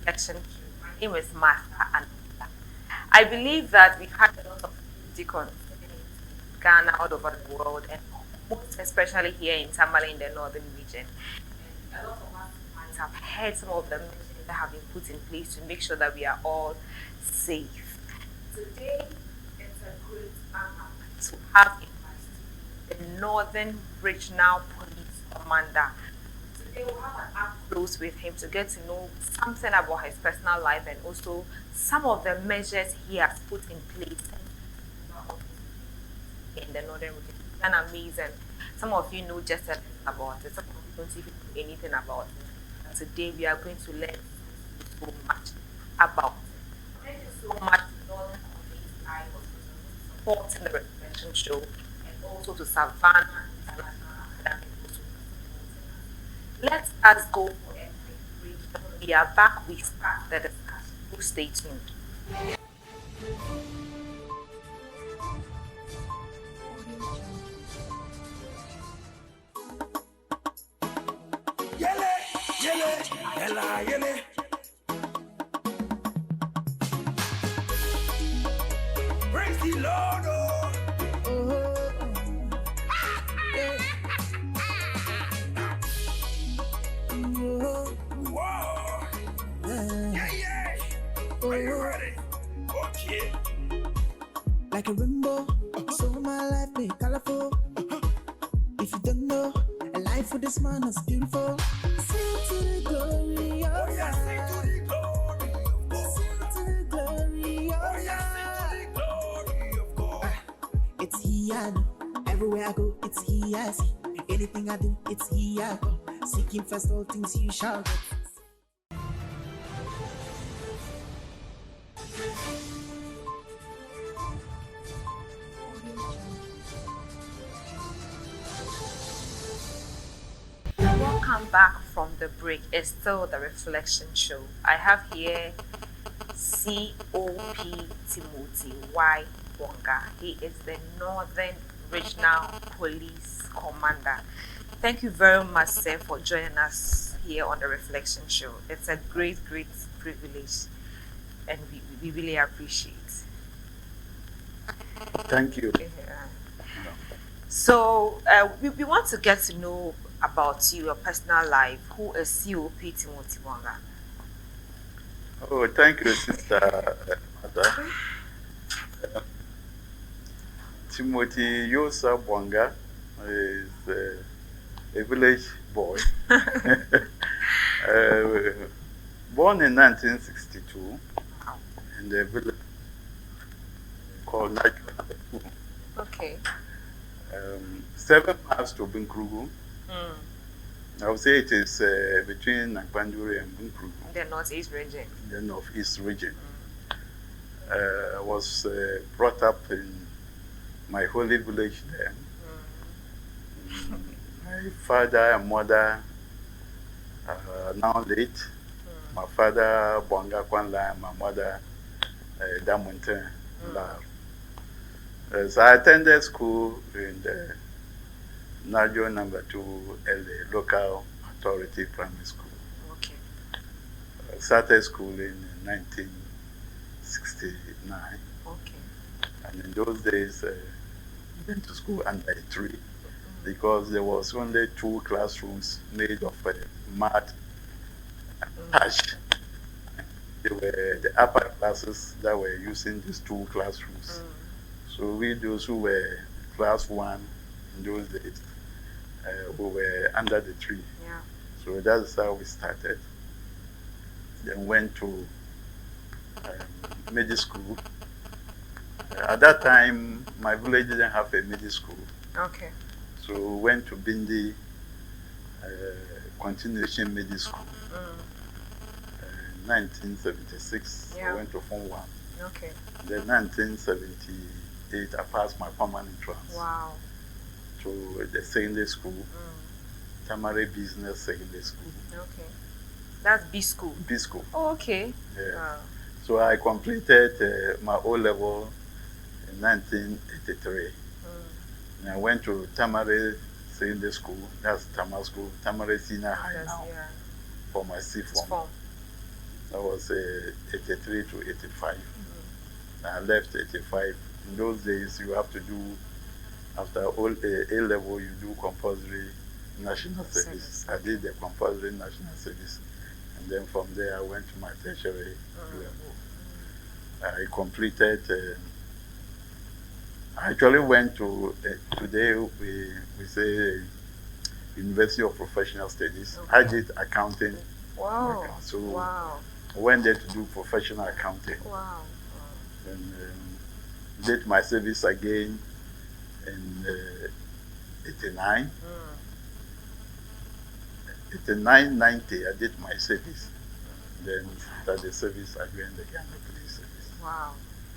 reflection. My name is Martha, and I believe that we had a lot of deacons in Ghana, all over the world, and most especially here in Tamale in the northern region. And a lot of us might have heard some of the measures that have been put in place to make sure that we are all safe. Today, it's a great honor to have in my studio the Northern Regional Police Commander. Today we'll have an up close with him to get to know something about his personal life and also some of the measures he has put in place in the northern region. It's an amazing. Some of you know just a little about it. Some of you don't even know anything about it. And today we are going to learn so much about it. Thank you so much to Northern Police I was supporting the reflection show and also to Savannah International Academy. Let us go for a quick break. When we are back, we start the discussion. So stay tuned. Yele, yele, yela, yele. Praise the Lord. Whoa. Yeah. Are you ready? Okay. Like a rainbow, so my life be colorful. If you don't know, a life with this man is beautiful. Sing to the glory of God. Sing to the glory of God. Sing to the glory of God. Sing to the glory of God. It's He I know. Everywhere I go, it's He I see. Anything I do, it's He I go. Seeking first all things you shall get. Welcome back from the break. It's still the reflection show. I have here COP Timothy Y. Wonga. He is the Northern Regional Police Commander. Thank you very much, sir, for joining us here on the reflection show. It's a great privilege, and we really appreciate it. Thank you. Yeah. So we want to get to know about you, your personal life. Who is COP Timothy Wanga? Oh, thank you, Sister Mata. Timothy Yosa Bwanga is a village boy. Born in 1962 in the village called Nigel. Okay. 7 miles to Bunkrugu. I would say it is between Nakpanduri and Bunkrugu. The Northeast region. The Northeast region. I was brought up in my holy village there. My father and mother are now late. My father, Bonga Kwanla, and my mother, Damunte Lar. So I attended school in the Najo number 2 LA, local authority primary school. Okay. I started school in 1969. Okay. And in those days, I went to school under a tree because there was only 2 classrooms made of mud and ash. They were the upper classes that were using these 2 classrooms. So we, those who were class 1 in those days, who were under the tree. Yeah. So that's how we started. Then went to middle school. At that time, my village didn't have a middle school. Okay. So we went to Bindi Continuation Middle School. 1976, Yeah. I went to Form 1. Okay. Then 1978, I passed my permanent entrance Wow. to the secondary school, Tamale Business Secondary School. Okay. That's B school. B school. Oh, okay. Yeah. Wow. So I completed my O level in 1983. And I went to Tamale Secondary School, that's Tamale School, Tamale Senior High now, Yeah. for my C form. I was 83 to 85. I left 85. In those days, you have to do, after all A level, you do compulsory national service. I did the compulsory national service. And then from there, I went to my tertiary level. I completed, I actually went to, today we say University of Professional Studies. I did accounting. Wow. So Wow. I went there to do professional accounting. Wow. And did my service again in 89. 89, 90, I did my service. Then after the service, I joined the Ghana Police Service. Wow.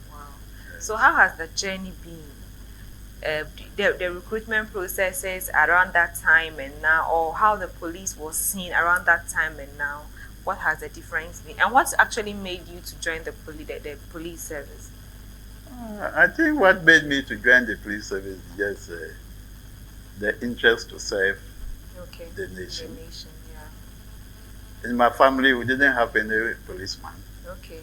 Wow. So how has the journey been? The recruitment processes around that time and now, or how the police was seen around that time and now, what has the difference been? And what actually made you to join the police service? I think what made me to join the police service is just the interest to serve the nation. The nation, yeah. In my family, we didn't have any policeman. Okay.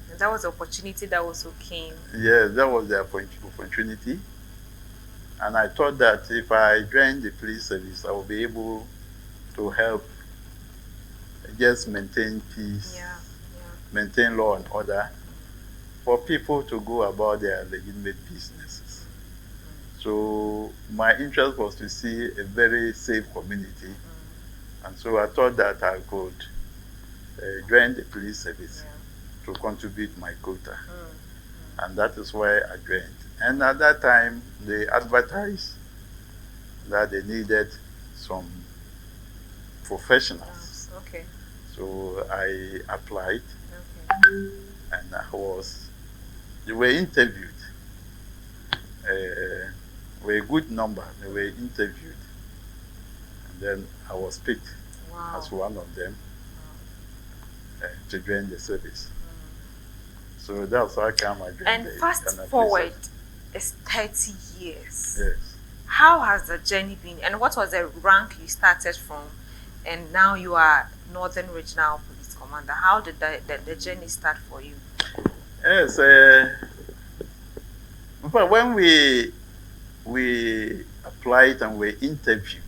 And that was the opportunity that also came. Yes, that was the opportunity. And I thought that if I joined the police service, I would be able to help just maintain peace, maintain law and order, for people to go about their legitimate businesses. So my interest was to see a very safe community. And so I thought that I could join the police service to contribute my quota. And that is why I joined. And at that time, they advertised that they needed some professionals. Okay. So I applied, Okay. and they were interviewed. Were a good number. They were interviewed. And then I was picked as one of them to join the service. So that's how I came. And fast forward, it's 30 years. Yes. How has the journey been? And what was the rank you started from? And now you are Northern Regional Police Commander. How did the journey start for you? Yes. But when we applied and were interviewed,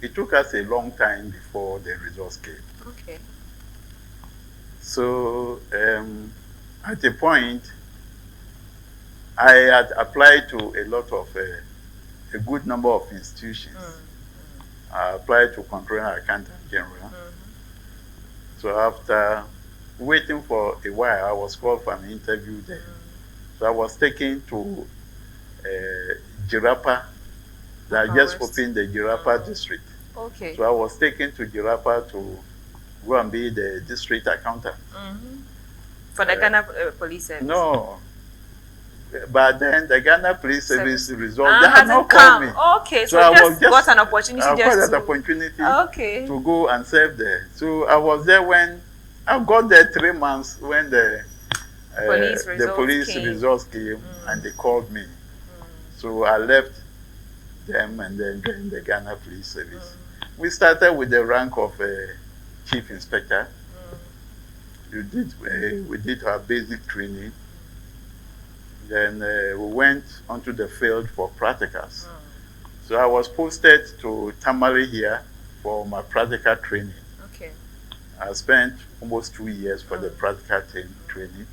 it took us a long time before the results came. Okay. So at a point, I had applied to a lot of a good number of institutions. I applied to Controller Accountant General. So after waiting for a while, I was called for an interview there. So I was taken to Jirapa. They had just opened the Jirapa district. Okay. So I was taken to Jirapa to go and be the district accountant. For the Ghana Police Service? No. But then the Ghana Police Service result, they had not called me. Okay, so I just got an opportunity to go and serve there. So I was there when I got there 3 months when the police results came and they called me. So I left them and then joined the Ghana Police Service. We started with the rank of Chief Inspector. We did our basic training. Then we went onto the field for practicals. So I was posted to Tamale here for my practical training. Okay. I spent almost 2 years for the practical training,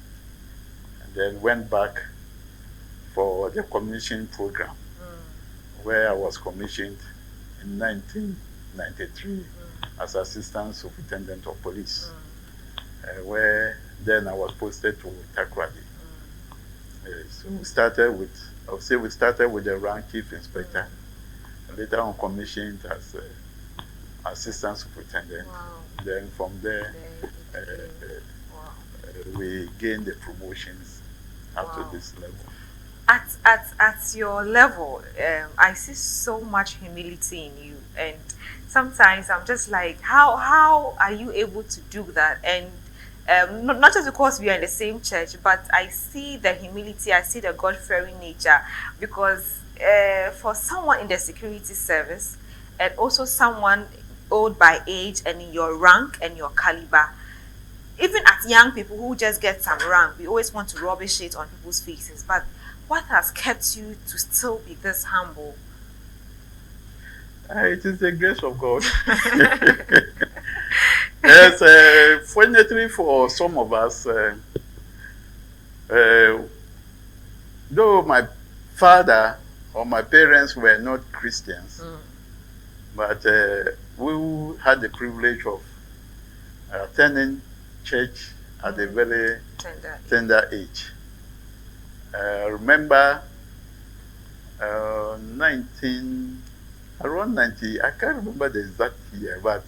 and then went back for the commission program, where I was commissioned in 1993 as Assistant Superintendent of Police, where then I was posted to Takoradi. So we started with the rank Chief Inspector, and later on commissioned as Assistant Superintendent. Then from there, we gained the promotions up to this level. At your level, I see so much humility in you, and sometimes I'm just like, how are you able to do that? And not just because we are in the same church, but I see the humility, I see the God-fearing nature, because for someone in the security service, and also someone old by age and in your rank and your caliber, even at young people who just get some rank, we always want to rubbish it on people's faces. But what has kept you to still be this humble? It is the grace of God. Yes, fortunately for some of us, though my father or my parents were not Christians, but we had the privilege of attending church at a very tender age. Remember, around 90, I can't remember the exact year, but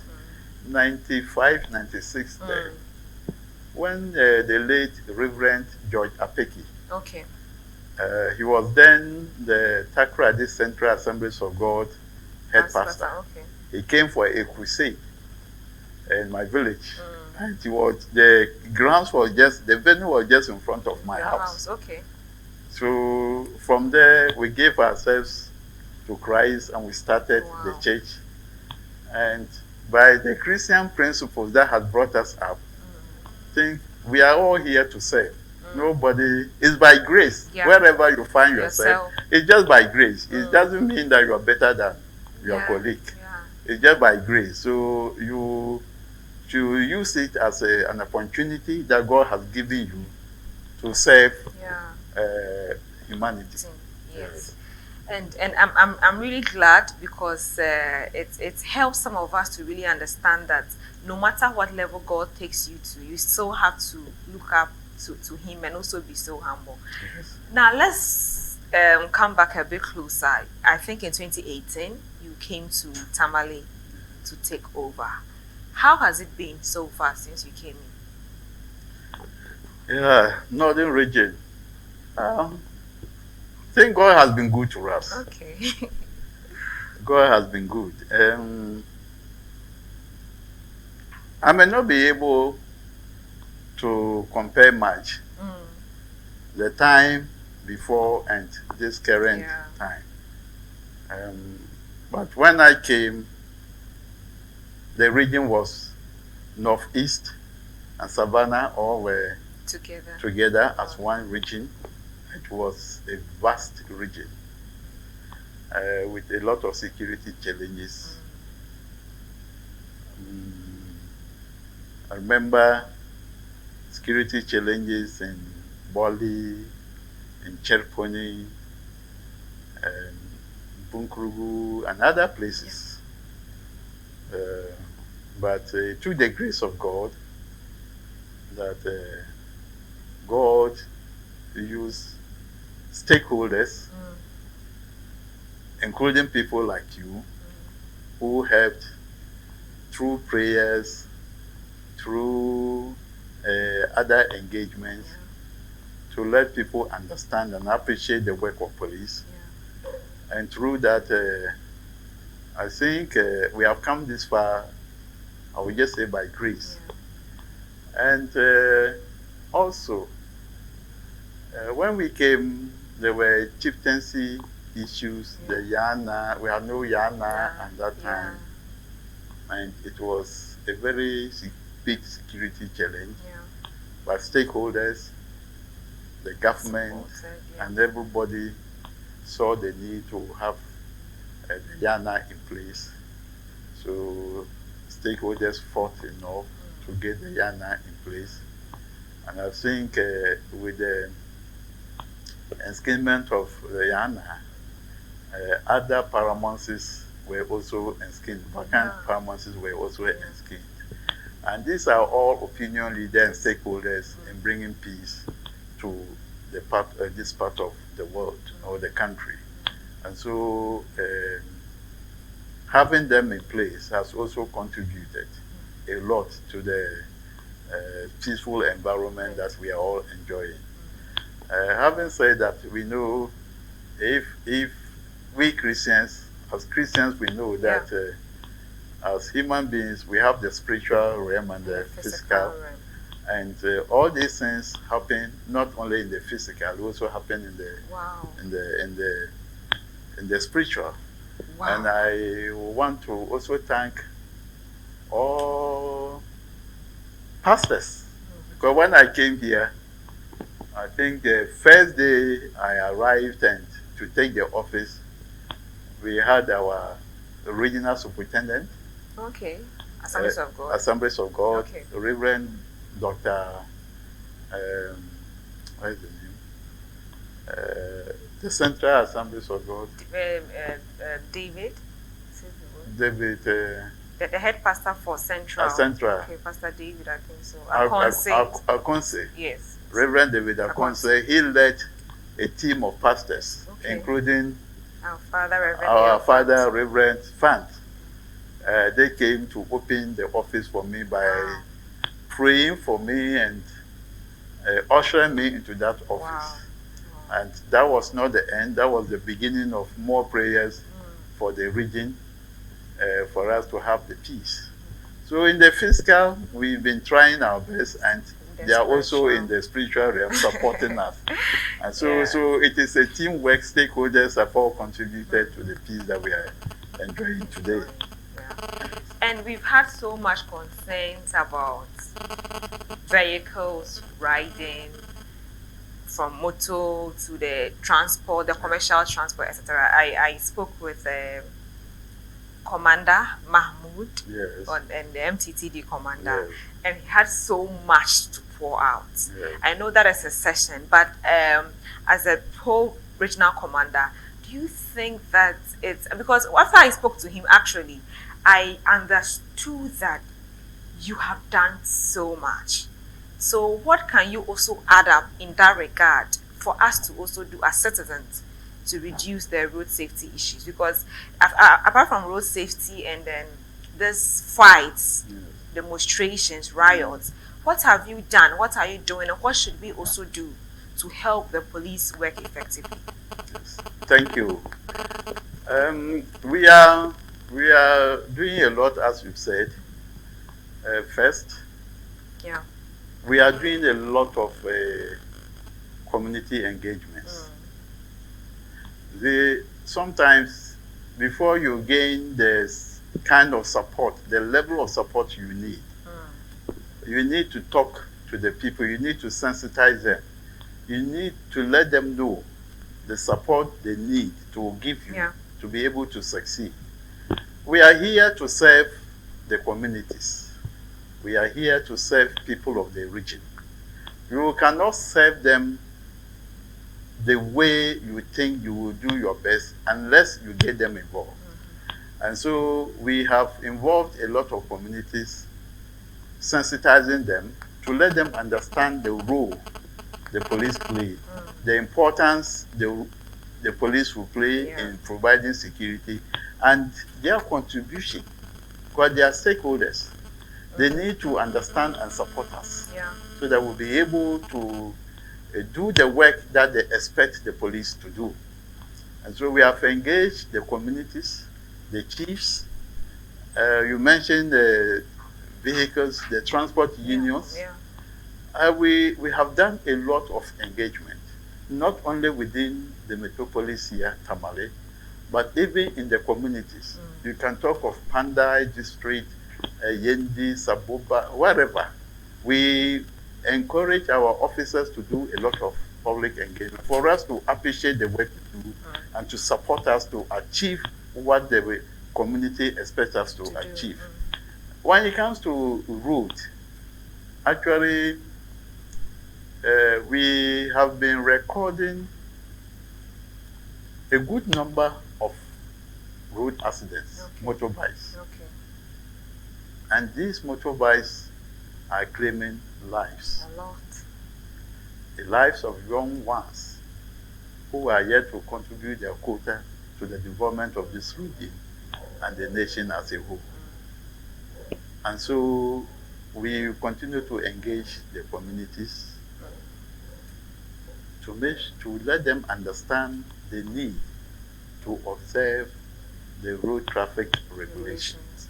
95, 96 there, when the late Reverend George Apeki, Okay. he was then the Takoradi Central Assemblies of God head pastor. Okay. He came for a crusade in my village. And the grounds was just, the venue was just in front of my house. Okay. So from there, we gave ourselves to Christ and we started the church. And by the Christian principles that had brought us up, I think we are all here to serve. Nobody, it's by grace. Yeah. Wherever you find yourself, it's just by grace. It doesn't mean that you are better than your colleague. It's just by grace. So you use it as an opportunity that God has given you to serve humanity. Yes. And I'm really glad because it helps some of us to really understand that no matter what level God takes you to, you still have to look up to Him and also be so humble. Yes. Now let's come back a bit closer. I think in 2018 you came to Tamale to take over. How has it been so far since you came in? Yeah, Northern region. I think God has been good to us. Okay. God has been good. I may not be able to compare much the time before and this current time. But when I came, the region was Northeast and Savannah all were together as one region. It was a vast region with a lot of security challenges. I remember security challenges in Bali, in Cherponi, and Bunkrugu, and other places. But through the grace of God, that God used stakeholders, including people like you, who helped through prayers, through other engagements, to let people understand and appreciate the work of police. And through that, I think we have come this far, I will just say by grace. And also, when we came, there were chieftaincy issues, the Yana, we had no Yana at that time. And it was a very big security challenge. But stakeholders, the government, and everybody saw the need to have the Yana in place. So stakeholders fought enough to get the Yana in place. And I think with the enskinment of the Yana, other paramounts were also enskinned. Vacant paramounts were also enskinned. And these are all opinion leaders and stakeholders in bringing peace to the this part of the world or the country. And so having them in place has also contributed a lot to the peaceful environment that we are all enjoying. Having said that, we know if we Christians, as Christians, we know that as human beings, we have the spiritual realm and the physical. And all these things happen not only in the physical, also happen in the spiritual. And I want to also thank all pastors Because when I came here, I think the first day I arrived and to take the office, we had our regional superintendent, Okay. Assemblies of God. Assemblies of God, Okay. Reverend Dr. What is the name? The Central Assemblies of God, David. David The head pastor for Central. Central. Okay, Pastor David, I think so. Akonse. Yes. Reverend David Akonse. He led a team of pastors, Okay. including Our Father, Reverend. our Dale father, Fant. Reverend Fant. They came to open the office for me by Wow. praying for me and ushering me into that office. Wow. And that was not the end, that was the beginning of more prayers for the region, for us to have the peace. So in the physical, we've been trying our best, and The they are also spiritual. in the spiritual realm supporting us. And so, Yeah. so it is a teamwork. Stakeholders have all contributed to the peace that we are enjoying today. Yeah. And we've had so much concerns about vehicles riding from motor to the transport, the commercial transport, etc. I spoke with Commander Mahmoud Yes. and the MTTD commander, Yes. and he had so much to pour out. Yes. I know that is a session, but as a whole regional commander, do you think that it's because after I spoke to him, actually, I understood that you have done so much. So, what can you also add up in that regard for us to also do as citizens to reduce the road safety issues? Because apart from road safety and then these fights, Yes. demonstrations, riots, what have you done? What are you doing? And what should we also do to help the police work effectively? Yes. Thank you. We are doing a lot, as you've said. First, Yeah. we are doing a lot of community engagements. Sometimes before you gain this kind of support, the level of support you need to talk to the people, you need to sensitize them, you need to let them know the support they need to give you Yeah. to be able to succeed. We are here to serve the communities. We are here to serve people of the region. You cannot serve them the way you think you will do your best unless you get them involved. And so we have involved a lot of communities, sensitizing them to let them understand the role the police play, the importance the police will play Yeah. in providing security, and their contribution, because they are stakeholders. They need to understand and support us Yeah. so that we'll be able to do the work that they expect the police to do. And so we have engaged the communities, the chiefs. You mentioned the vehicles, the transport unions. Yeah. We have done a lot of engagement, not only within the metropolis here, Tamale, but even in the communities. You can talk of Pandai district, Yendi, Saboba, wherever. We encourage our officers to do a lot of public engagement for us to appreciate the work we do and to support us to achieve what the community expects us to achieve. When it comes to road, actually, we have been recording a good number of road accidents, motorbikes. Okay. And these motorbikes are claiming lives. A lot. The lives of young ones who are yet to contribute their quota to the development of this region and the nation as a whole. And so we continue to engage the communities to let them understand the need to observe the road traffic regulations.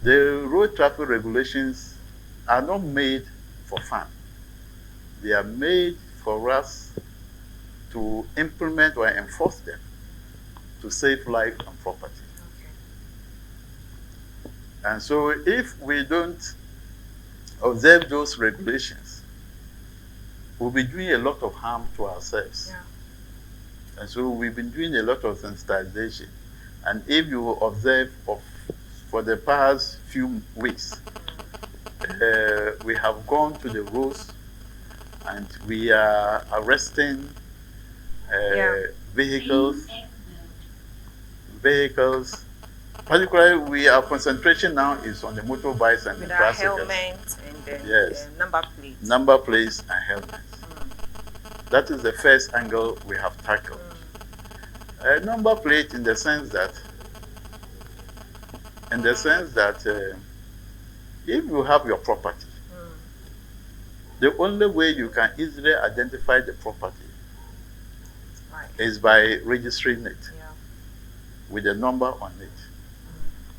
The road traffic regulations are not made for fun. They are made for us to implement or enforce them to save life and property. Okay. And so if we don't observe those regulations, we'll be doing a lot of harm to ourselves. Yeah. And so we've been doing a lot of sensitization. And if you observe for the past few weeks, we have gone to the roads and we are arresting vehicles. Particularly, our concentration now is on the motorbikes and With the our tricycles. helmets and the Yes. number plates. Number plates and helmets. That is the first angle we have tackled. Number plate in the sense that if you have your property, the only way you can easily identify the property Right. is by registering it Yeah. with a number on it.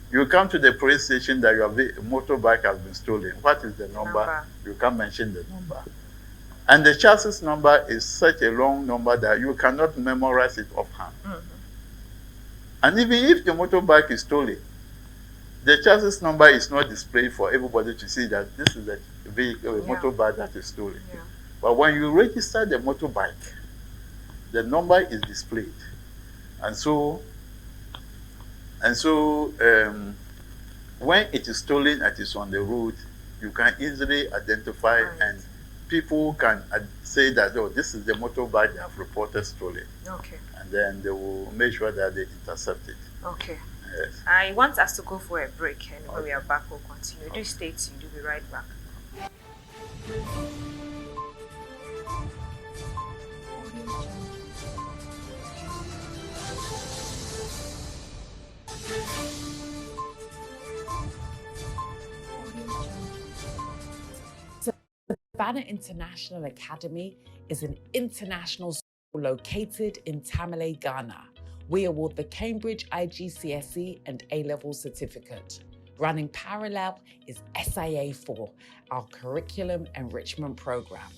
You come to the police station that your motorbike has been stolen. What is the number? You can't mention the number. And the chassis number is such a long number that you cannot memorize it offhand. And even if the motorbike is stolen, the chassis number is not displayed for everybody to see that this is a vehicle, a motorbike that is stolen. Yeah. But when you register the motorbike, the number is displayed. And so when it is stolen and it is on the road, you can easily identify, and people can say that, oh, this is the motorbike they have reported stolen. Okay. And then they will make sure that they intercept it. Okay. Yes. I want us to go for a break, and when we are back, we'll continue. Do stay tuned. We'll be right back. Savannah International Academy is an international school located in Tamale, Ghana. We award the Cambridge IGCSE and A-level certificate. Running parallel is SIA4, our curriculum enrichment program.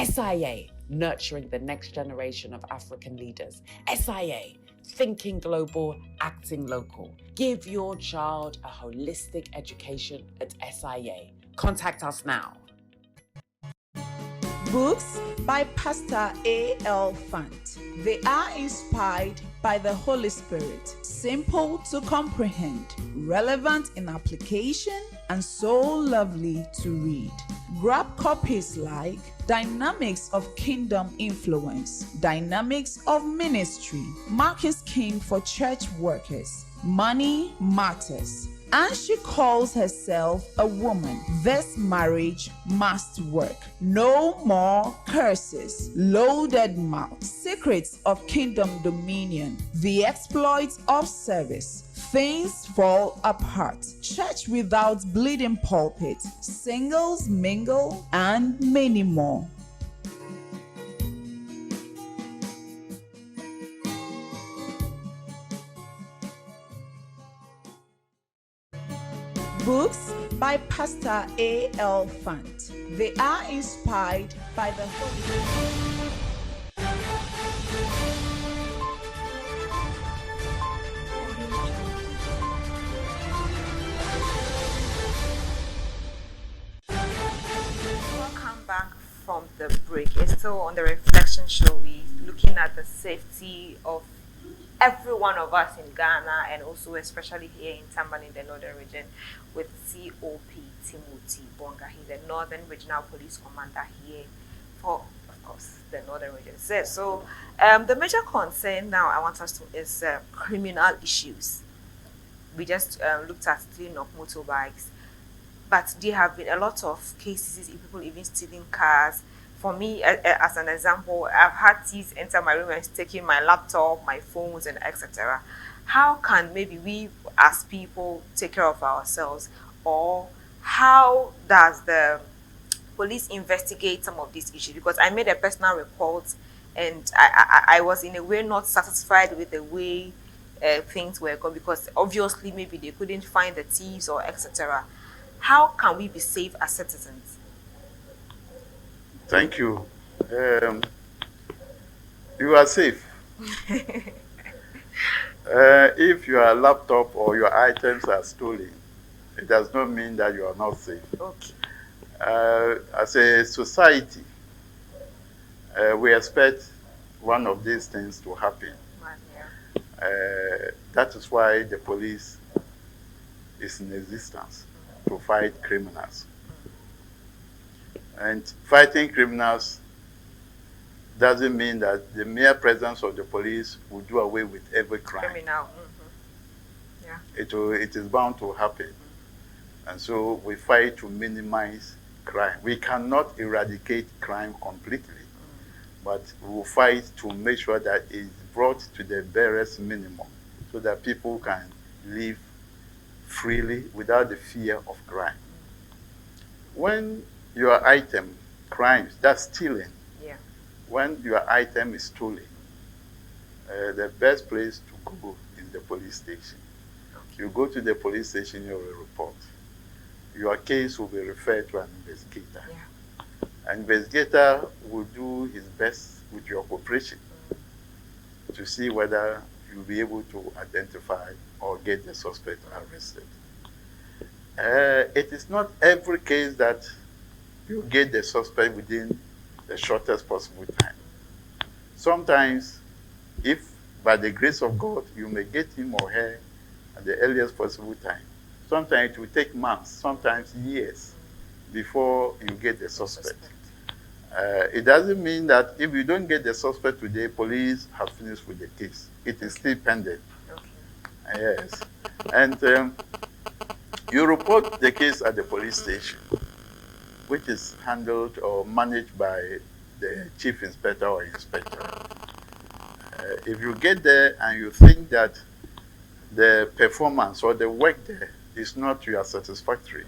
SIA, nurturing the next generation of African leaders. SIA, thinking global, acting local. Give your child a holistic education at SIA. Contact us now. Books by Pastor A.L. Fant. They are inspired by the Holy Spirit, simple to comprehend, relevant in application, and so lovely to read. Grab copies like Dynamics of Kingdom Influence, Dynamics of Ministry, Mark is King for Church Workers, Money Matters, and she calls herself a woman. This marriage must work. No more curses. Loaded mouth. Secrets of kingdom dominion. The exploits of service. Things fall apart. Church without bleeding pulpit. Singles mingle, and many more. Books by Pastor A.L. Fant. They are inspired by the Holy Welcome back from the break. It's still on the reflection show. We looking at the safety of every one of us in Ghana, and also especially here in Tamale in the northern region, with COP Timothy Bonga. He's the Northern Regional Police Commander here for, of course, the northern region. So the major concern now I want us to is criminal issues. We just looked at stealing of motorbikes, but there have been a lot of cases of people even stealing cars. For me, as an example, I've had thieves enter my room and taking my laptop, my phones, and etc. How can maybe we as people take care of ourselves, or how does the police investigate some of these issues? Because I made a personal report, and I was in a way not satisfied with the way things were going, because obviously maybe they couldn't find the thieves or etc. How can we be safe as citizens? Thank you. You are safe. If your laptop or your items are stolen, it does not mean that you are not safe. Okay. As a society, we expect one of these things to happen. That is why the police is in existence, to fight criminals. And fighting criminals doesn't mean that the mere presence of the police will do away with every crime. Criminal. It is bound to happen. And so we fight to minimize crime. We cannot eradicate crime completely, but we will fight to make sure that it is brought to the barest minimum so that people can live freely without the fear of crime. When your item, crimes, that's stealing. Yeah. When your item is stolen, the best place to go is the police station. Okay. You go to the police station, you will report. Your case will be referred to an investigator. Yeah. An investigator will do his best with your cooperation to see whether you'll be able to identify or get the suspect arrested. It is not every case that you get the suspect within the shortest possible time. Sometimes, if by the grace of God, you may get him or her at the earliest possible time. Sometimes it will take months, sometimes years, before you get the suspect. It doesn't mean that if you don't get the suspect today, police have finished with the case. It is still pending. Okay. Yes. And you report the case at the police station, which is handled or managed by the chief inspector or inspector. If you get there and you think that the performance or the work there is not to your satisfactory,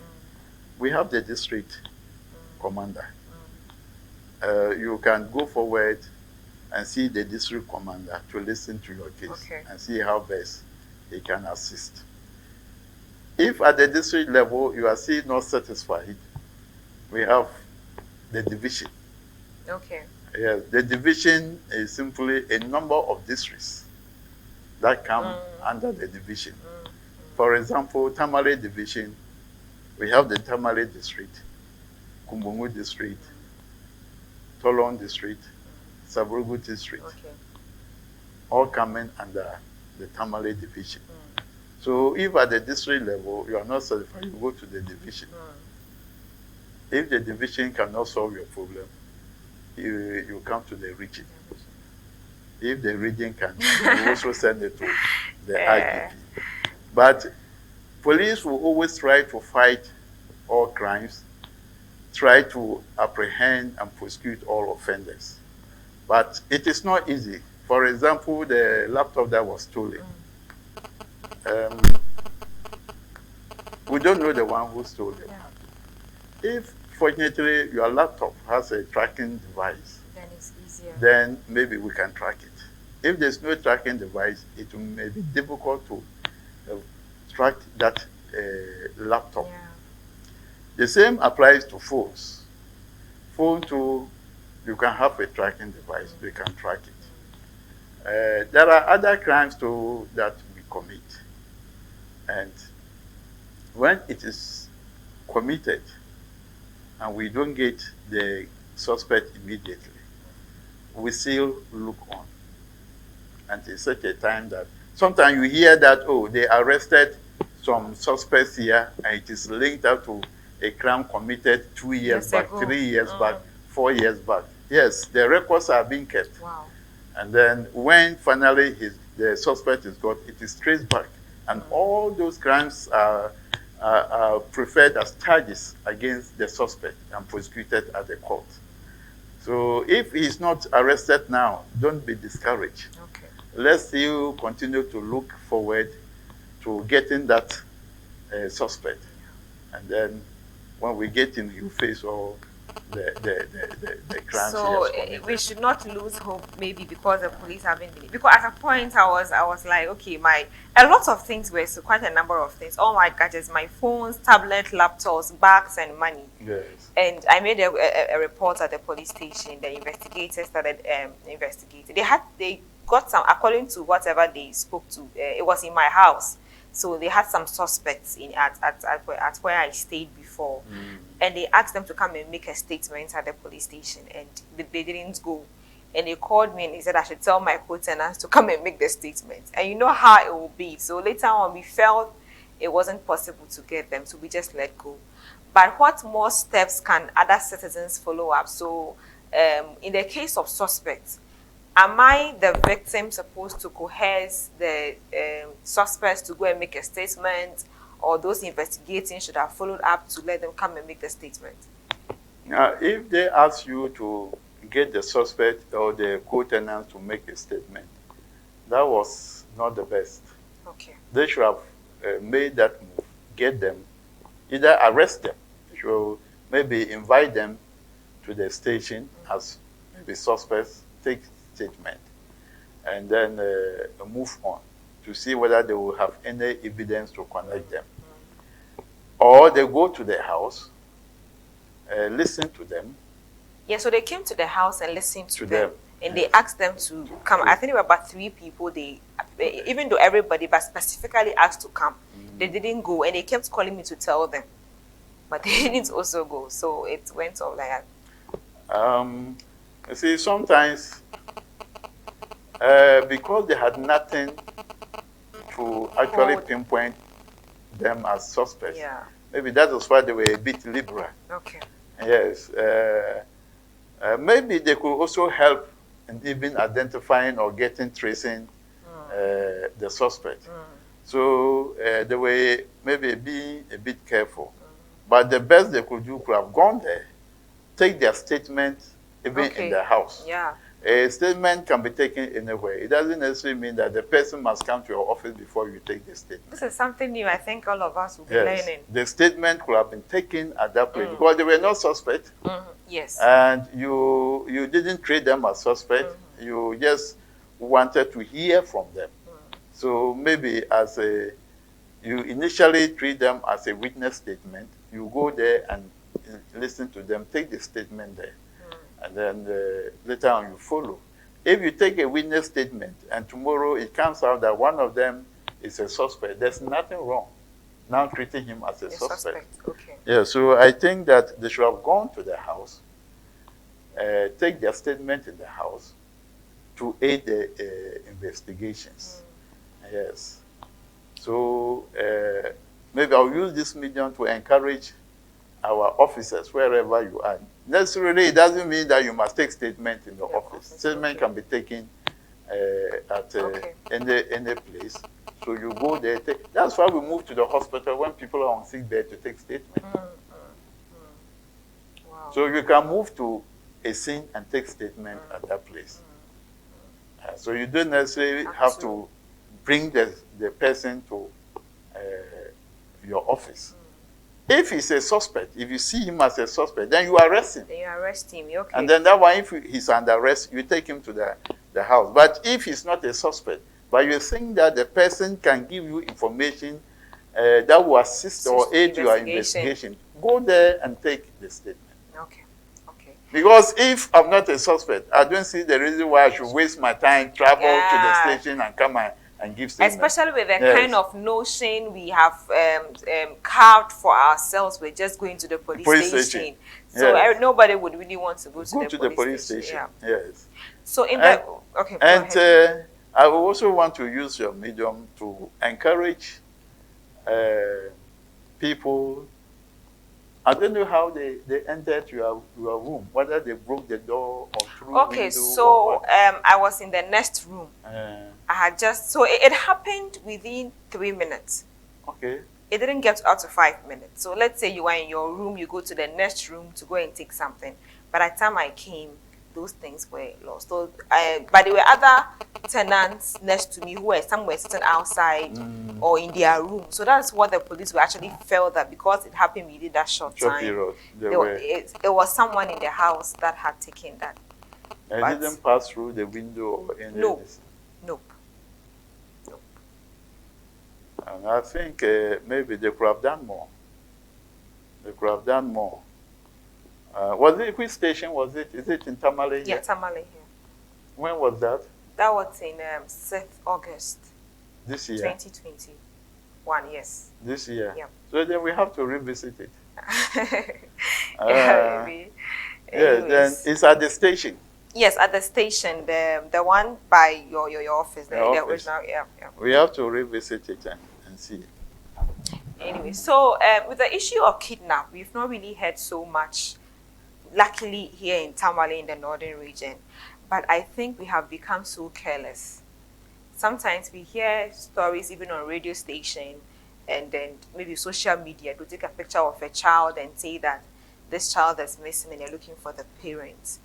we have the district commander. You can go forward and see the district commander to listen to your case and see how best he can assist. If at the district level you are still not satisfied, we have the division. Okay. Yes, the division is simply a number of districts that come under the division. For example, Tamale division, we have the Tamale district, Kumbungu district, Tolon district, Sabrugu district, all coming under the Tamale division. So if at the district level you are not satisfied, you go to the division. If the division cannot solve your problem, you come to the region. If the region can, you also send it to the IGP. But police will always try to fight all crimes, try to apprehend and prosecute all offenders. But it is not easy. For example, the laptop that was stolen. We don't know the one who stole it. If, fortunately, your laptop has a tracking device, then it's easier. Then maybe we can track it. If there's no tracking device, it may be difficult to track that laptop. Yeah. The same applies to phones. Phone too, you can have a tracking device, they can track it. There are other crimes too that we commit. And when it is committed and we don't get the suspect immediately, we still look on until such a time that sometimes you hear that, oh, they arrested some suspects here and it is linked up to a crime committed 2 years back, 3 years back, 4 years back. Yes, the records are being kept. Wow. And then when finally the suspect is got, it is traced back. And all those crimes are preferred as charges against the suspect and prosecuted at the court. So if he's not arrested now, don't be discouraged. Okay. Let's still continue to look forward to getting that suspect. And then when we get him, you face all the crimes. So we should not lose hope, maybe because the police haven't been. Because at a point I was like, okay, a lot of things were, so quite a number of things. All my gadgets, my phones, tablet, laptops, bags, and money. Yes. And I made a report at the police station. The investigators started investigating. They got some, according to whatever they spoke to. It was in my house. So they had some suspects at where I stayed before. and they asked them to come and make a statement at the police station, and they didn't go. And they called me and he said I should tell my co-tenants to come and make the statement. And you know how it will be. So later on, we felt it wasn't possible to get them, so we just let go. But what more steps can other citizens follow up? So in the case of suspects, am I, the victim, supposed to coerce the suspects to go and make a statement, or those investigating should have followed up to let them come and make the statement? If they ask you to get the suspect or the co-tenant to make a statement, that was not the best. Okay. They should have made that move, get them, either arrest them, should maybe invite them to the station as maybe suspects, take statement, and then move on to see whether they will have any evidence to connect them. Or they go to the house, listen to them. Yeah, so they came to the house and listened to them. And Yes. they asked them to come. I think there were about 3 people. They, even though everybody, but specifically asked to come, they didn't go, and they kept calling me to tell them, but they didn't also go. So it went off like that. You see, sometimes because they had nothing to actually Hold. pinpoint them as suspects, Yeah. maybe that was why they were a bit liberal. Okay. Yes. Maybe they could also help in even identifying or tracing the suspect. So they were maybe being a bit careful. But the best they could do could have gone there, take their statement even in the house. Yeah. A statement can be taken anywhere. It doesn't necessarily mean that the person must come to your office before you take the statement. This is something new. I think all of us will be Yes. learning. The statement could have been taken at that place because they were not suspect. Yes. And you didn't treat them as suspect. You just wanted to hear from them. So maybe you initially treat them as a witness statement. You go there and listen to them, take the statement there, and then later on you follow. If you take a witness statement and tomorrow it comes out that one of them is a suspect, there's nothing wrong now treating him as a suspect. Okay. Yeah, so I think that they should have gone to the house, take their statement in the house to aid the investigations. Yes. So maybe I'll use this medium to encourage our officers wherever you are. Necessarily, it doesn't mean that you must take statement in the office. Statement can be taken at any place. So you go there. That's why we move to the hospital when people are on sick bed to take statement. Wow. So you can move to a scene and take statement at that place. So you don't necessarily have to bring the person to your office. If he's a suspect, if you see him as a suspect, then you arrest him. Then you arrest him. Okay. And then that one, if he's under arrest, you take him to the house. But if he's not a suspect, but you think that the person can give you information that will assist or aid your investigation, go there and take the statement. Okay. Okay. Because if I'm not a suspect, I don't see the reason why I should waste my time, travel to the station and come and give statement. Especially with the kind of notion we have carved for ourselves, we're just going to the police station. So nobody would really want to go to the police station. Yeah. Yes. So in that, okay. And I will also want to use your medium to encourage people. I don't know how they entered your room, whether they broke the door or through Okay, window. so I was in the next room. I had just, so it happened within 3 minutes. Okay. It didn't get up to 5 minutes. So let's say you are in your room, you go to the next room to go and take something. By the time I came, those things were lost. So, but there were other tenants next to me who were somewhere sitting outside or in their room. So that's what the police were actually felt that because it happened within that short time. Period. There was someone in the house that had taken that. And it didn't pass through the window or any Nope. And I think maybe they could have done more. They could have done more. Was it, which station was it? Is it in Tamale? Yeah, Tamale here. When was that? That was in 6th August. This year? 2021, yes. This year? Yeah. So then we have to revisit it. Yeah, Uh, maybe. yeah, then Anyways. it's at the station, Yes, at the station, the one by your office, the the office. original, yeah, yeah. We have to revisit it and see. Anyway, so with the issue of kidnap, we've not really heard so much, luckily, here in Tamale in the northern region. But I think we have become so careless. Sometimes we hear stories even on radio station and then maybe social media to take a picture of a child and say that this child is missing and they're looking for the parents.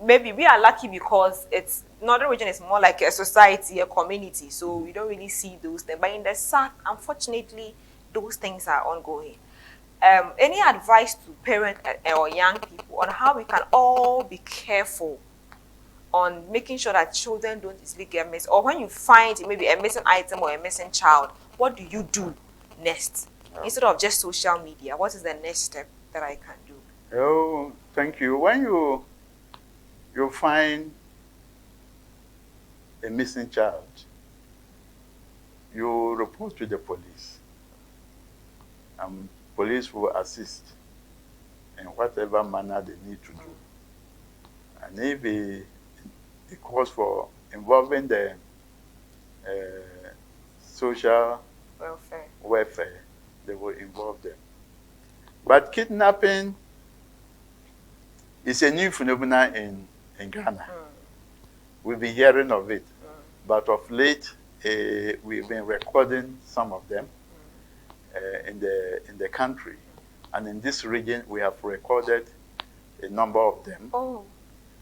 Maybe we are lucky because it's northern region is more like a society, a community, so we don't really see those things. But in the south, unfortunately, those things are ongoing. Any advice to parents or young people on how we can all be careful on making sure that children don't easily get missed, or when you find maybe a missing item or a missing child, what do you do next instead of just social media? What is the next step that I can do? Oh, thank you. When you find a missing child, you report to the police. Police will assist in whatever manner they need to do. And if it calls for involving the social welfare, they will involve them. But kidnapping is a new phenomenon in Ghana. We've been hearing of it, but of late, we've been recording some of them in the country. And in this region, we have recorded a number of them. Oh,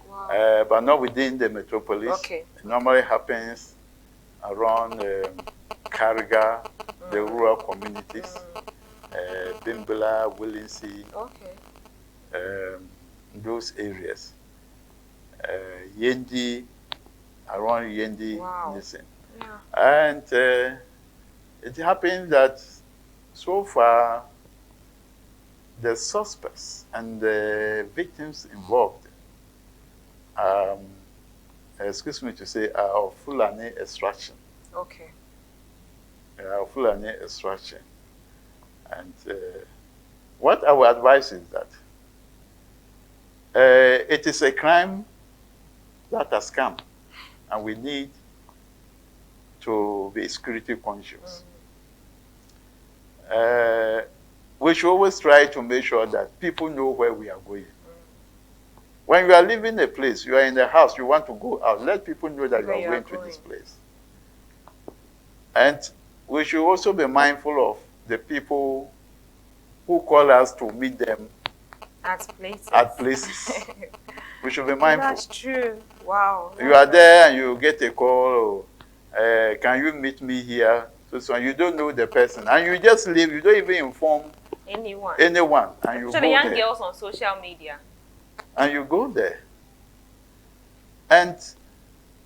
wow. But not within the metropolis. Okay. It normally happens around Kariga, the rural communities, Bimbala, Willinsey, Okay. those areas. Yendi, around Yendi, Wow. listen. Yeah. And it happens that so far, the suspects and the victims involved, excuse me to say, are of Fulani extraction. Okay. Fulani extraction. And what I would advise is that it is a crime that has come, and we need to be security conscious. We should always try to make sure that people know where we are going. When you are leaving a place, you are in the house, you want to go out, let people know that you are going to this place. And we should also be mindful of the people who call us to meet them At places. We should be mindful. That's true. Wow. You are there and you get a call, can you meet me here? So you don't know the person. And you just leave, you don't even inform anyone. And you so go the young there. girls on social media. And you go there. And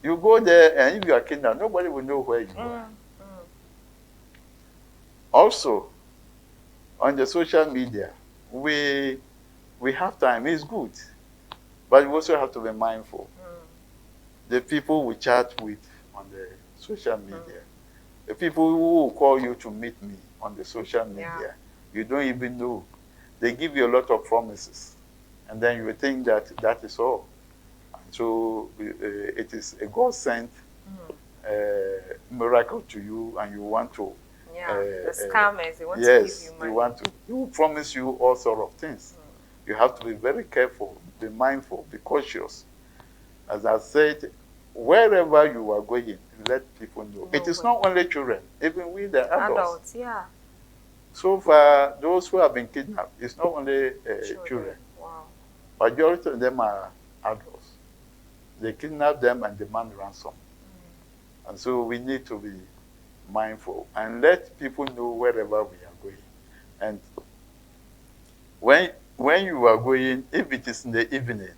you go there, and if you are kidnapped, nobody will know where you are. Also, on the social media, we have time. It's good. But we also have to be mindful. The people we chat with on the social media, the people who will call you to meet me on the social media, you don't even know. They give you a lot of promises. And then you think that that is all. And so it is a God-sent miracle to you, and you want to. The scammers, they want to yes, give you money. they will promise you all sort of things. You have to be very careful, be mindful, be cautious. As I said, wherever you are going, let people know. It is not only children, even we the adults. Yeah. So far, those who have been kidnapped, it's not only children. Wow. Majority of them are adults. They kidnap them and demand ransom. And so we need to be mindful and let people know wherever we are going. And when you are going, if it is in the evening,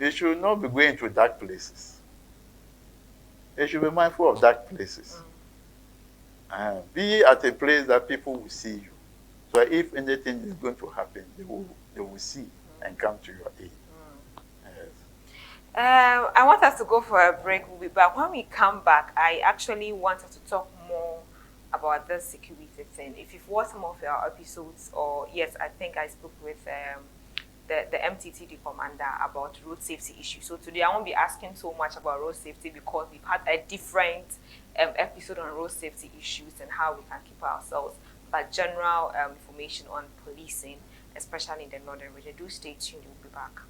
you should not be going to dark places. You should be mindful of dark places. Be at a place that people will see you. So if anything is going to happen, they will see and come to your aid. Yes. I want us to go for a break. We'll be back. When we come back, I actually want us to talk more about this security thing. If you've watched some of our episodes, or yes, I think I spoke with the MTTD commander about road safety issues. So today I won't be asking so much about road safety because we've had a different episode on road safety issues and how we can keep ourselves, but general information on policing, especially in the northern region. Do stay tuned, we'll be back.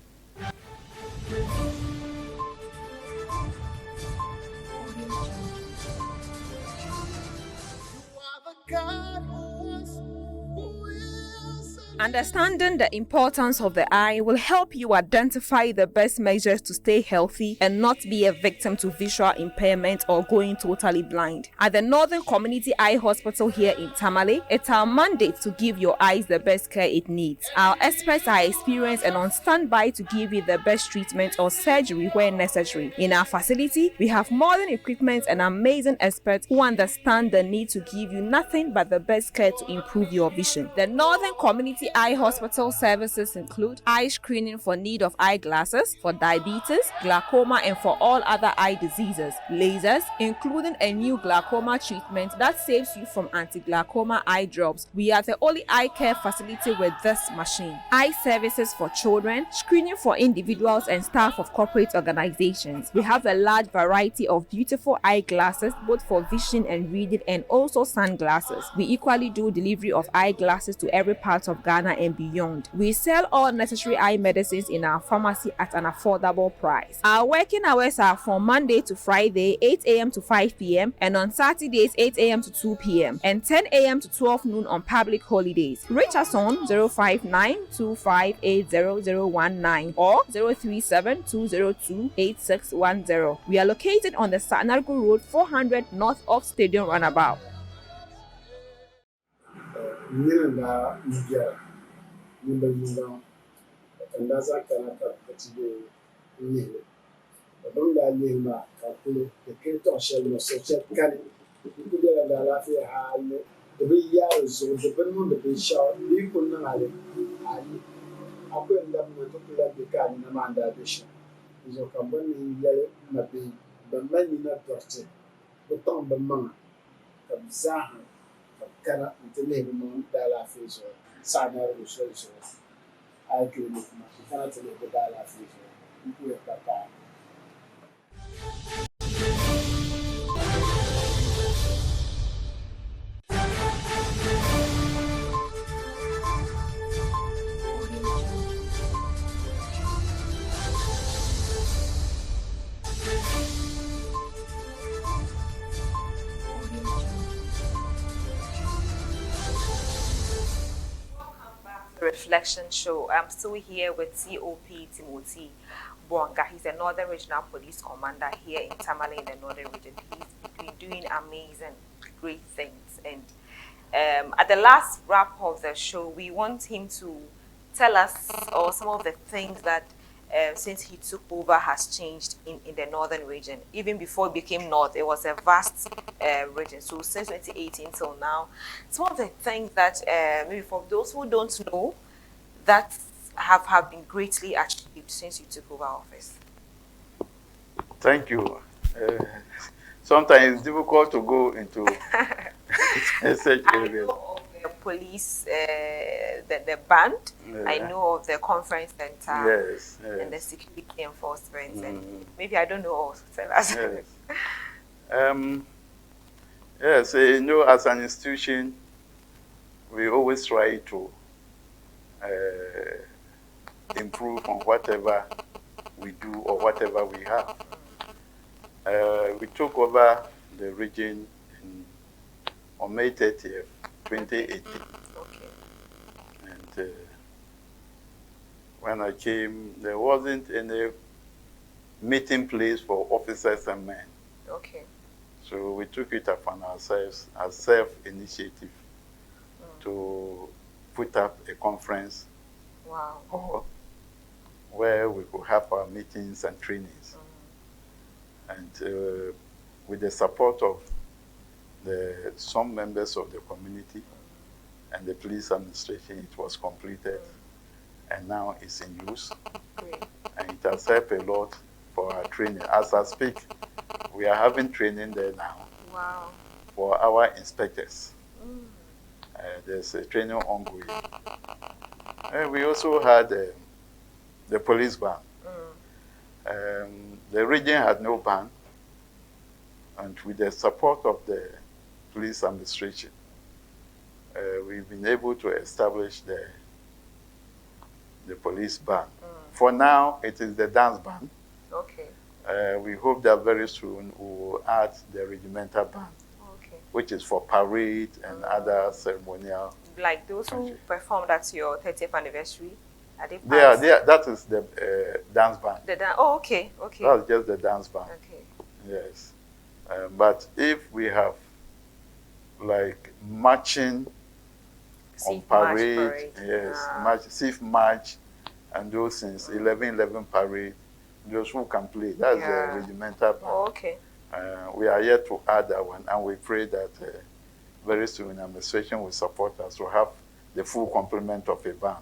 Understanding the importance of the eye will help you identify the best measures to stay healthy and not be a victim to visual impairment or going totally blind. At the Northern Community Eye Hospital here in Tamale, it's our mandate to give your eyes the best care it needs. Our experts are experienced and on standby to give you the best treatment or surgery where necessary. In our facility, we have modern equipment and amazing experts who understand the need to give you nothing but the best care to improve your vision. The Northern Community Eye Hospital services include eye screening for need of eyeglasses, for diabetes, glaucoma, and for all other eye diseases, lasers, including a new glaucoma treatment that saves you from anti-glaucoma eye drops. We are the only eye care facility with this machine. Eye services for children, screening for individuals and staff of corporate organizations. We have a large variety of beautiful eyeglasses, both for vision and reading, and also sunglasses. We equally do delivery of eyeglasses to every part of Ghana and beyond. We sell all necessary eye medicines in our pharmacy at an affordable price. Our working hours are from Monday to Friday, 8 a.m. to 5 p.m. and on Saturdays, 8 a.m. to 2 p.m. and 10 a.m. to 12 noon on public holidays. Reach us on 059-2580-019 or 037-202-8610. We are located on the Sanargo Road 400 north of Stadium Runabout. Nina Nigeria, Nimba Yinga, and that's a kind of particular name. But don't let Nima calculate the Kinto shell no such a canny. You could get a Lafia high, the big yards, so the Benmon, the big shot, we could not have. I put them to let the car in Amanda Edition. Is a company in yellow, maybe, but many not trusted. But on the man, Zahan. Kana ntele mu dala fiso sana ruso so ai kiri mu kana tele ko dala fiso ku ya papa. Reflection Show. I'm still here with COP Timothy Bwanga. He's a Northern Regional Police Commander here in Tamale in the Northern Region. He's been doing amazing, great things. And at the last wrap of the show, we want him to tell us some of the things that since he took over has changed in the Northern Region. Even before it became North, it was a vast region. So since 2018 till now, some of the things that maybe for those who don't know, that have been greatly achieved since you took over office. Thank you. Sometimes it's difficult to go into such areas. The police, the band. I know of the conference center, Yes. and the security enforcement, and maybe I don't know also. Tell us. Yes. You know, as an institution, we always try to improve on whatever we do or whatever we have. We took over the region on May 30th, 2018. Okay. And when I came, there wasn't any meeting place for officers and men. Okay. So we took it upon ourselves as self-initiative to put up a conference. Wow. Where we could have our meetings and trainings. And with the support of some members of the community and the police administration, it was completed. And now it's in use. Great. And it has helped a lot for our training. As I speak, we are having training there now. Wow. for our inspectors. There's a training ongoing. And we also had the police ban. The region had no ban, and with the support of the police administration, we've been able to establish the police ban. For now, it is the dance ban. Okay. We hope that very soon we will add the regimental ban, Okay. which is for parade and other ceremonial. Like those who performed at your 30th anniversary, are they Yeah, passed? that is the dance ban. Oh, okay, okay. That's just the dance ban. Okay. Yes. But if we have like marching on Safe march parade, yes, march, safe march, and those things, 11/11 parade, those who can play, that's the regimental ban. Oh, okay. We are yet to add that one, and we pray that very soon administration will support us to have the full complement of a ban.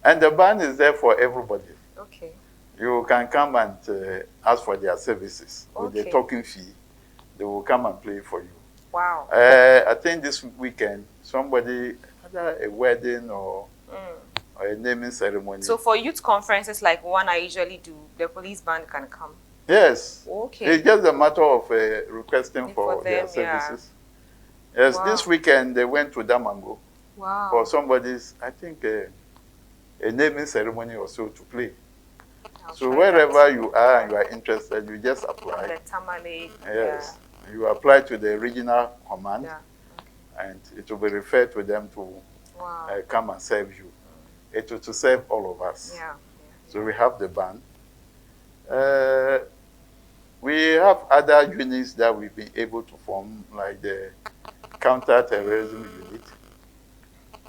And the ban is there for everybody. Okay. You can come and ask for their services with the token fee. They will come and play for you. Wow. I think this weekend, somebody, either a wedding or a naming ceremony. So for youth conferences like one I usually do, the police band can come? Yes. Okay. It's just a matter of requesting for their them, services. Yes, Wow. this weekend they went to Damango Wow. for somebody's, I think, a naming ceremony or so to play. So wherever you are and you are interested, you just apply. The Tamale. Yes. You apply to the regional command, Yeah. and it will be referred to them to Wow. come and serve you. It will to serve all of us. Yeah. So we have the band. We have other units that we've been able to form, like the counter-terrorism unit.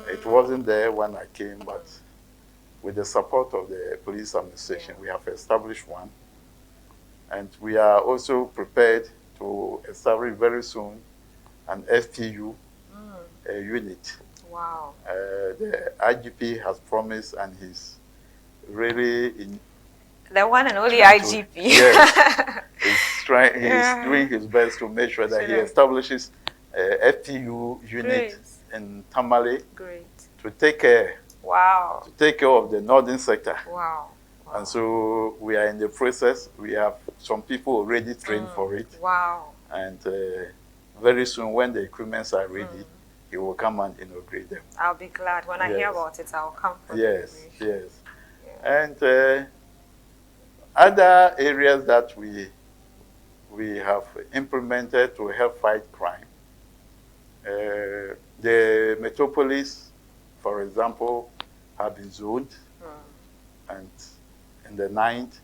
It wasn't there when I came, but with the support of the police administration, we have established one. And we are also prepared to establish very soon an FPU unit. Wow. The IGP has promised, and he's really the one and only IGP. Yes. He's doing his best to make sure that he establishes a FPU unit in Tamale to take care of the northern sector. Wow. And so we are in the process. We have some people already trained for it. Wow. And very soon, when the equipments are ready, he will come and inaugurate them. I'll be glad. When I hear about it, I'll come for Yes. And other areas that we have implemented to help fight crime. The metropolis, for example, have been zoned, and in the night,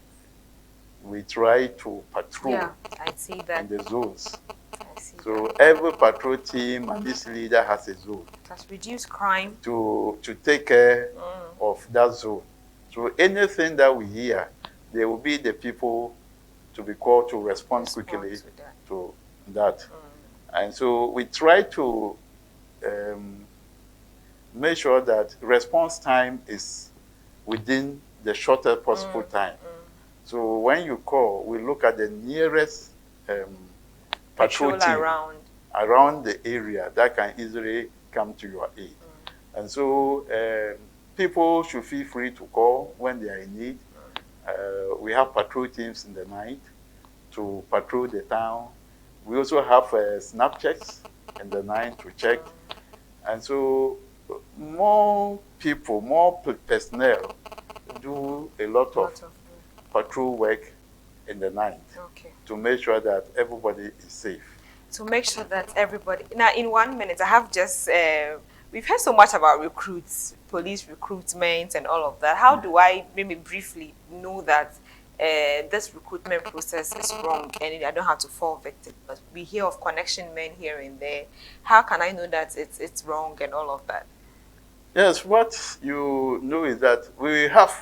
we try to patrol I see that. in the zones. I see So every patrol team and this leader has a zone that's reduce crime to take care of that zone. So anything that we hear, there will be the people to be called to respond quickly to that. And so we try to make sure that response time is within the shortest possible time. So when you call, we look at the nearest patrol team around the area that can easily come to your aid. And so people should feel free to call when they are in need. We have patrol teams in the night to patrol the town. We also have snap checks in the night to check. And so more people, more personnel do a lot of patrol work in the night to make sure that everybody is safe. To make sure that everybody... Now, in 1 minute, I have just... we've heard so much about recruits, police recruitment and all of that. How do I maybe briefly know that this recruitment process is wrong and I don't have to fall victim? But we hear of connection men here and there. How can I know that it's wrong and all of that? Yes, what you know is that we have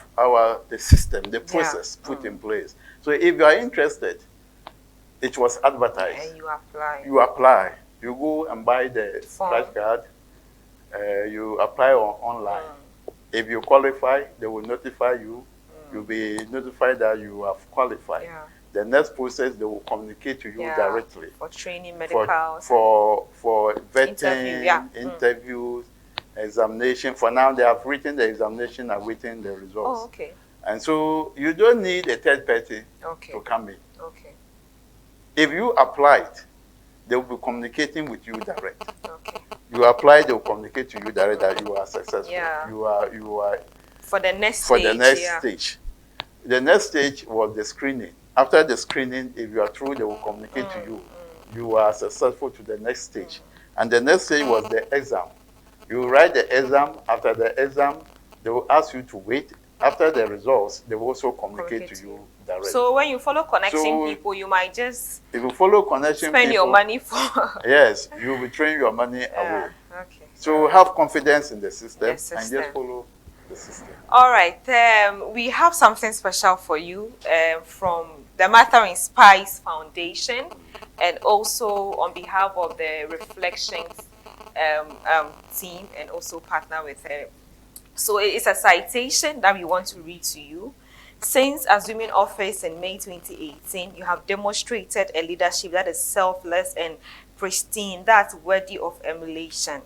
the system, the process put in place. So if you are interested, it was advertised. And you apply. You apply. You go and buy the scratch card. You apply online. If you qualify, they will notify you. You'll be notified that you have qualified. The next process, they will communicate to you directly. For training, medicals. For vetting, Interview, interviews, examination. For now, they have written the examination and waiting the results. Oh, okay. And so you don't need a third party to come in. Okay. If you applied, they will be communicating with you direct. Okay. You apply, they will communicate to you direct that you are successful. Yeah. You are for the next for stage. the next stage. The next stage was the screening. After the screening, if you are through, they will communicate to you. You are successful to the next stage. And the next stage was the exam. You write the exam. After the exam, they will ask you to wait. After the results, they will also communicate to you directly. So when you follow connecting people, you might just if you follow connection spend people, your money for yes, you will train your money away. Okay. So have confidence in the system, and just follow the system. All right. We have something special for you from the Martha Inspires Foundation, and also on behalf of the Reflections team, and also partner with her. So it's a citation that we want to read to you. Since assuming office in May 2018, you have demonstrated a leadership that is selfless and pristine, that's worthy of emulation.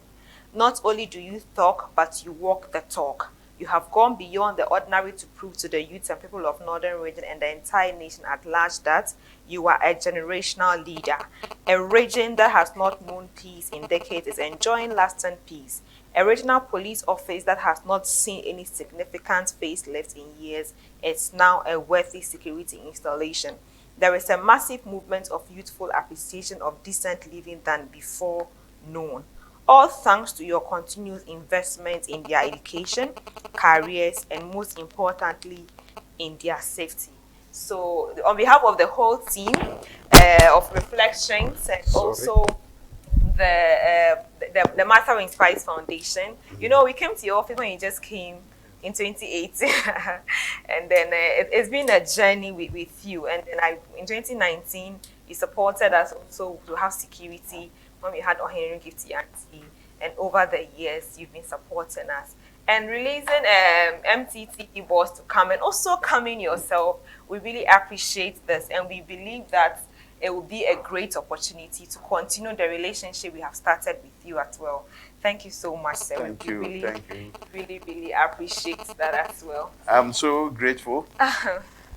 Not only do you talk, but you walk the talk. You have gone beyond the ordinary to prove to the youth and people of Northern Region and the entire nation at large that you are a generational leader. A region that has not known peace in decades is enjoying lasting peace. A regional police office that has not seen any significant facelift in years is now a worthy security installation. There is a massive movement of youthful appreciation of decent living than before known. All thanks to your continuous investment in their education, careers, and most importantly, in their safety. So, on behalf of the whole team of Reflections and also the Martha Inspires Foundation, you know, we came to your office when you just came in 2018, and then it's been a journey with you. And then in 2019, you supported us also to have security when we had Ohenry Gifty Auntie, and over the years you've been supporting us. And releasing MTT boss to come and also coming yourself, we really appreciate this, and we believe that it will be a great opportunity to continue the relationship we have started with you as well. Thank you so much, sir. Thank you. Really, thank you. really appreciate that as well. I'm so grateful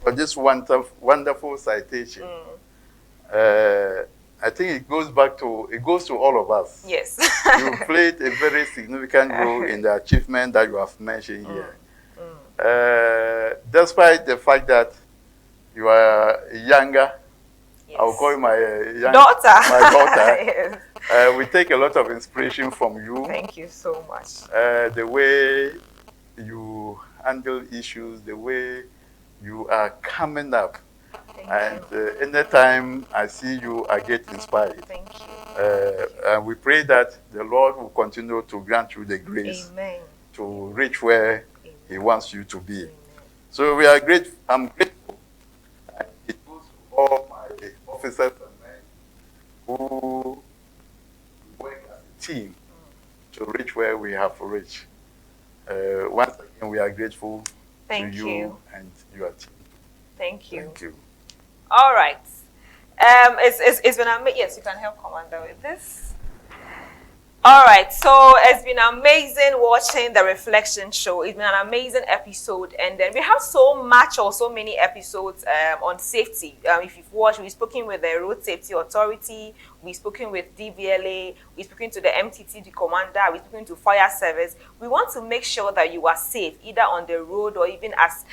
for this wonderful citation. I think it goes to all of us. Yes. You played a very significant role in the achievement that you have mentioned here. Despite the fact that you are younger, yes. I will call you my daughter. My daughter. Yes. We take a lot of inspiration from you. Thank you so much. The way you handle issues, the way you are coming up. And anytime I see you, I get inspired. Thank you. And we pray that the Lord will continue to grant you the grace to reach where He wants you to be. So we are grateful. I'm grateful. And it goes to all my officers and men who work as a team to reach where we have reached. Once again, we are grateful to you and your team. Thank you. Thank you. All right. It's been amazing. Yes, you can help Commander with this. All right. So it's been amazing watching the Reflection Show. It's been an amazing episode, and then we have so much or so many episodes on safety. If you've watched, we've spoken with the Road Safety Authority, we've spoken with DVLA, we've spoken to the MTT commander, we've spoken to fire service. We want to make sure that you are safe, either on the road or even as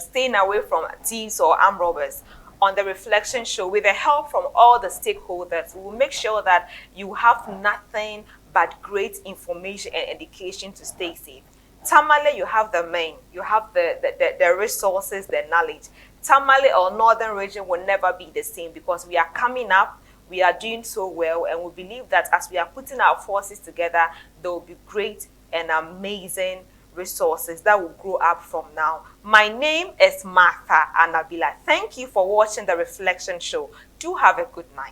staying away from thieves or armed robbers. On the Reflection Show, with the help from all the stakeholders, we will make sure that you have nothing but great information and education to stay safe. Tamale, you have the main, you have the resources, the knowledge. Tamale or Northern Region will never be the same because we are coming up, we are doing so well, and we believe that as we are putting our forces together, there will be great and amazing resources that will grow up from now. My name is Martha Anabila. Thank you for watching the Reflection Show. Do have a good night.